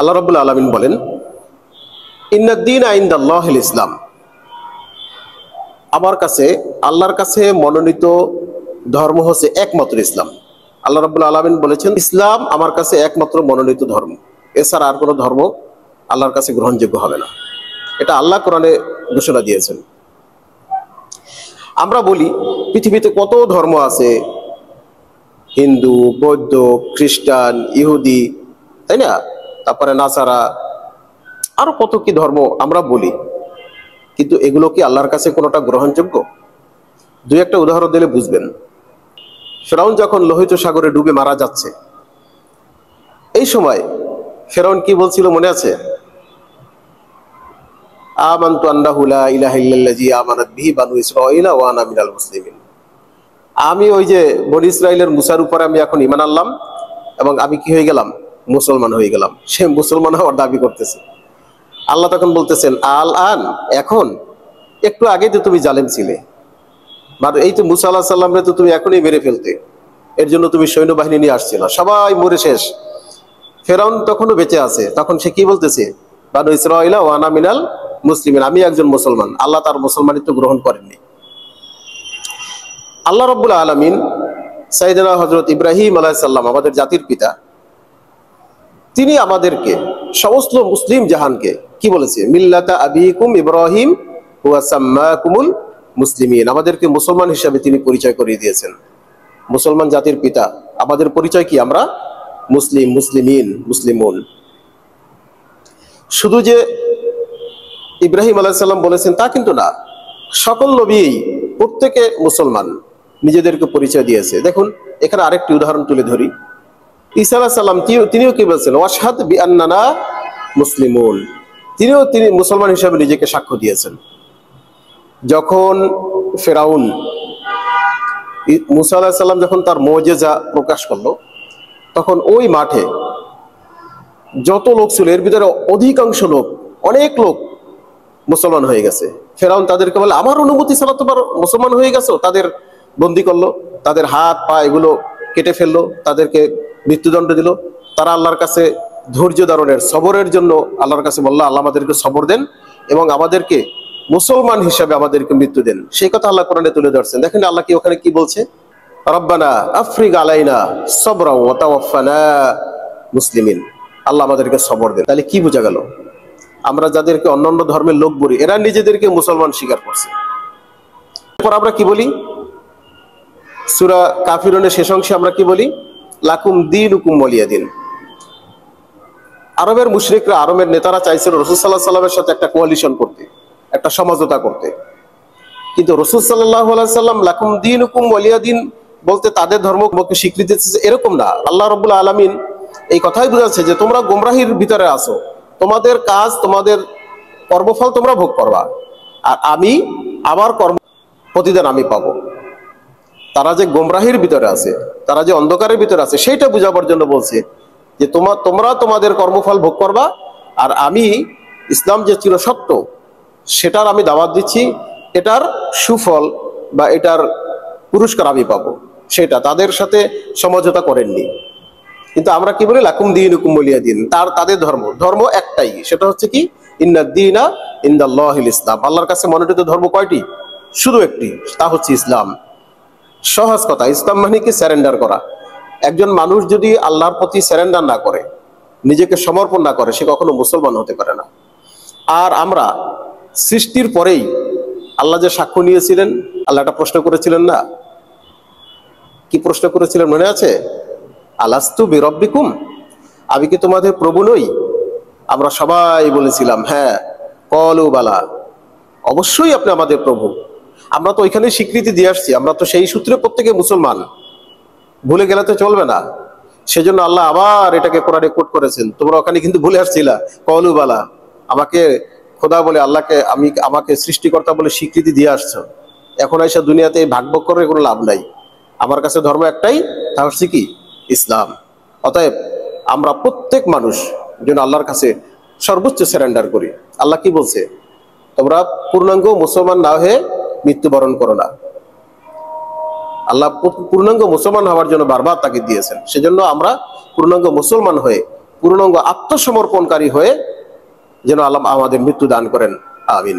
আল্লাহ রাব্বুল আলামিন বলেন, ইন্নাদ-দীনা ইনদাল্লাহিল ইসলাম, আমার কাছে আল্লাহর কাছে মনোনীত ধর্ম হচ্ছে একমাত্র ইসলাম। আল্লাহ রাব্বুল আলামিন বলেছেন, ইসলাম আমার কাছে একমাত্র মনোনীত ধর্ম, এছাড়া আর কোনো ধর্ম আল্লাহর কাছে গ্রহণযোগ্য হবে না। এটা আল্লাহ কোরআনে ঘোষণা দিয়েছেন। আমরা বলি পৃথিবীতে কত ধর্ম আছে, হিন্দু, বৌদ্ধ, খ্রিস্টান, ইহুদি, তাই না, তারপরে নাসারা, আরো কত কি ধর্ম আমরা বলি, কিন্তু এগুলো কি আল্লাহর কাছে কোনোটা গ্রহণযোগ্য? দুই একটা উদাহরণ দিলে বুঝবেন। ফেরাউন যখন লোহিত সাগরে ডুবে মারা যাচ্ছে, এই সময় ফেরাউন কি বলছিল মনে আছে? আমানতু আন্নাহু লা ইলাহা ইল্লাল্লাযী আমানাত বিহি বানু ইসরাঈল ওয়া আনা মিনাল মুসলিমিন। আমি ওই যে বনি ইসরাইলের মুসার উপরে আমি এখন ঈমান আনলাম এবং আমি কি হয়ে গেলাম? মুসলমান হয়ে গেলাম। সে মুসলমান হওয়ার দাবি করতেছে। আল্লাহ তখন বলতেছেন, আল আন, এখন, একটু আগে তো তুমি জালেম ছিলে, এই তো মুসা আলাইহিস সালামরে তো তুমি এখনই মেরে ফেলতে, এর জন্য তুমি সৈন্যবাহিনী নিয়ে আসছিল, সবাই মরে শেষ, ফেরাউন তখনও বেঁচে আছে। তখন সে কি বলতেছে? বানু ইসরাঈল ওয়া আনা মিনাল মুসলিমিন, আমি একজন মুসলমান। আল্লাহ তার মুসলমানিত্ব গ্রহণ করেননি। আল্লাহ রাব্বুল আলামিন সাইয়েদনা হযরত ইব্রাহিম আলাইহিস সালাম, আমাদের জাতির পিতা, তিনি আমাদেরকে, সমস্ত মুসলিম জাহানকে কি বলেছে? মিল্লাতা আবিকুম ইব্রাহিম ওয়া সাম্মাকুমুল মুসলিমিন, আমাদেরকে মুসলমান হিসাবে তিনি পরিচয় করিয়ে দিয়েছেন। মুসলমান জাতির পিতা, আমাদের পরিচয় কি? আমরা মুসলিম, মুসলিমিন, মুসলিমুন। শুধু যে ইব্রাহিম আলাইহিস সালাম বলেছেন তা কিন্তু না, সকল নবী প্রত্যেকে মুসলমান নিজেদেরকে পরিচয় দিয়েছে। দেখুন এখানে আরেকটি উদাহরণ তুলে ধরি। ঈসা আলাইহিস সালাম তিনিও কি বলছেন? ওয়াশহাদ বিআন্নানা মুসলিমুন, তিনি মুসলমান হিসেবে নিজেকে সাক্ষ্য দিয়েছেন। যখন ফেরাউন মুসা আলাইহিস সালাম যখন তার মুজিজা প্রকাশ করলো, তখন ওই মাঠে যত লোক ছিল এর ভিতরে অধিকাংশ লোক, অনেক লোক মুসলমান হয়ে গেছে। ফেরাউন তাদেরকে বলে, আমার অনুমতি ছাড়া তোমার মুসলমান হয়ে গেছো? তাদের বন্দি করলো, তাদের হাত পা এগুলো কেটে ফেললো, তাদেরকে মৃত্যুদণ্ড দিল। তারা আল্লাহর কাছে ধৈর্য ধারণের, সবরের জন্য আল্লাহর কাছে বললো, আল্লাহ আমাদেরকে সবর দেন এবং আমাদেরকে মুসলমান হিসাবে আমাদেরকে মৃত্যু দেন। সেই কথা আল্লাহ কোরআনে তুলে ধরছেন। দেখেন আল্লাহ কি ওখানে কি বলছে? রব্বানা আফরিগ আলাইনা সবরা ওয়া তাওয়াফানা মুসলিমিন, আল্লাহ আমাদেরকে সবর দেন। তাহলে কি বোঝা গেল? আমরা যাদেরকে অন্যান্য ধর্মের লোক বলি, এরা নিজেদেরকে মুসলমান স্বীকার করছে। এরপর আমরা কি বলি? সূরা কাফিরুনের শেষ অংশে আমরা কি বলি? লাকুম দীনুকুম ওয়ালিয়া দিন। আরবের মুশরিকরা, আরবের নেতারা চাইছিল রাসূল সাল্লাল্লাহু আলাইহি সাল্লামের সাথে একটা কোয়ালিশন করতে, একটা সমঝোতা করতে, কিন্তু রাসূল সাল্লাল্লাহু আলাইহি সাল্লাম লাকুম দীনুকুম ওয়ালিয়া দিন বলতে তাদের ধর্মকে স্বীকৃতি দিতেছে, এরকম না। আল্লাহ রাব্বুল আলামিন এই কথাই বুঝাচ্ছে যে তোমরা গোমরাহির ভিতরে আছো, তোমাদের কাজ, তোমাদের কর্মফল তোমরা ভোগ করবা, আর আমি আমার কর্ম প্রতিদান আমি পাবো। তারা যে গোমরাহির ভিতরে আছে, তারা যে অন্ধকারের ভিতরে আছে, সেইটা বুঝাবার জন্য বলছে যে তোমরা তোমাদের কর্মফল ভোগ করবা, আর আমি ইসলাম যে চিরসত্য সেটার আমি দাওয়াত দিচ্ছি, এটার সুফল বা এটার পুরস্কার আমি পাবো। সেটা তাদের সাথে সমঝোতা করেননি। কিন্তু আমরা কি বলি? লাকুম দীনুকুম ওয়ালিয়া দিন। তাদের ধর্ম একটাই, সেটা হচ্ছে কি? ইন্নাদ-দীনা ইনদাল্লাহিল ইসলাম। আল্লাহর কাছে মনোনীত ধর্ম কয়টি? শুধু একটি, তা হচ্ছে ইসলাম। সহজ কথা, ইসলাম মানে কি? স্যারেন্ডার করা। একজন মানুষ যদি আল্লাহর প্রতি স্যারেন্ডার না করে, নিজেকে সমর্পণ না করে, সে কখনো মুসলমান হতে পারে না। আর আমরা সৃষ্টির পরেই আল্লাহ যে সাক্ষ্য নিয়েছিলেন, আল্লাহ একটা প্রশ্ন করেছিলেন না? কি প্রশ্ন করেছিলেন মনে আছে? আলাস্তু বিরব্বিকুম, আমি কি তোমাদের প্রভু নই? আমরা সবাই বলেছিলাম হ্যাঁ। কলু বালা, অবশ্যই আপনি আমাদের প্রভু। আমরা তো ওইখানে স্বীকৃতি দিয়ে আসছি, আমরা তো সেই সূত্রে প্রত্যেকে মুসলমান, ভুলে গেলে তো চলবে না। সেজন্য আল্লাহ আবার এটাকে কোরআনে কোট করেছেন, তোমরা ওখানে কিন্তু ভুলে আসছিলা। কলু বালা, আমাকে খোদা বলে, আল্লাহকে আমাকে সৃষ্টিকর্তা বলে স্বীকৃতি দিয়ে আসছো, এখন এসে দুনিয়াতে এই ভাগ করে কোনো লাভ নাই। আমার কাছে ধর্ম একটাই, তা হচ্ছে কি? ইসলাম। অতএব আমরা প্রত্যেক মানুষ যেন আল্লাহর কাছে সর্বোচ্চ সারেন্ডার করি। আল্লাহ কি বলছে? তোমরা পূর্ণাঙ্গ মুসলমান না হয়ে মৃত্যুবরণ করো না। আল্লাহ পূর্ণাঙ্গ মুসলমান হওয়ার জন্য বারবার তাগিদ দিয়েছেন। সেজন্য আমরা পূর্ণাঙ্গ মুসলমান হয়ে পূর্ণাঙ্গ আত্মসমর্পণকারী হয়ে যেন আল্লাহ আমাদের মৃত্যু দান করেন। আমিন।